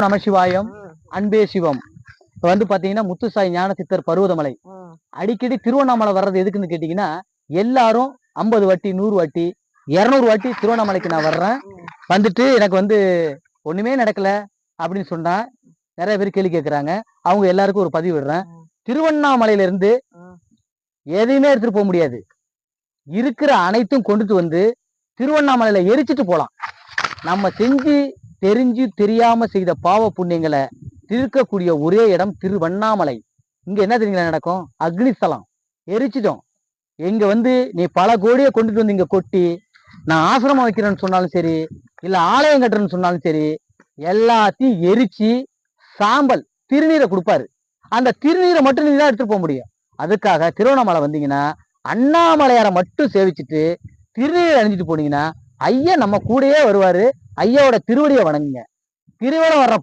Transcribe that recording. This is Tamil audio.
நமசிவாயம், அன்பே சிவம். இப்ப வந்து பாத்தீங்கன்னா முத்துசாய் ஞான சித்தர் பருவதமலை. அடிக்கடி திருவண்ணாமலை வர்றது எதுக்குன்னு கேட்டீங்கன்னா, எல்லாரும் 50 வாட்டி 100 வாட்டி 200 வாட்டி திருவண்ணாமலைக்கு நான் வர்றேன். வந்துட்டு எனக்கு வந்து ஒண்ணுமே நடக்கல அப்படின்னு சொன்னா நிறைய பேர் கேள்வி கேட்கறாங்க. அவங்க எல்லாருக்கும் ஒரு பதிவு விடுறேன். திருவண்ணாமலையில இருந்து எதையுமே எடுத்துட்டு போக முடியாது. இருக்கிற அனைத்தும் கொண்டுட்டு வந்து திருவண்ணாமலையில எரிச்சிட்டு போலாம். நம்ம செஞ்சு தெரிஞ்சு தெரியாம செய்த பாவ புண்ணியங்களை தீர்க்கக்கூடிய ஒரே இடம் திருவண்ணாமலை. இங்க என்ன தெரியுங்களா நடக்கும்? அக்னிஸ்தலம். எரிச்சிட்டோம். எங்க வந்து நீ பல கோடியை கொண்டுட்டு வந்து இங்க கொட்டி நான் ஆசிரமம் வைக்கிறேன்னு சொன்னாலும் சரி, இல்ல ஆலயம் கட்டுறேன்னு சொன்னாலும் சரி, எல்லாத்தையும் எரிச்சு சாம்பல் திருநீரை கொடுப்பாரு. அந்த திருநீரை மட்டும் நீங்க தான் எடுத்துட்டு போக முடியும். அதுக்காக திருவண்ணாமலை வந்தீங்கன்னா அண்ணாமலையாரை மட்டும் சேவிச்சுட்டு திருநீரை அணிஞ்சிட்டு போனீங்கன்னா ஐயா நம்ம கூடயே வருவாரு. ஐயாவோட திருவடியை வணங்குங்க. திருவண்ணம் வர்ற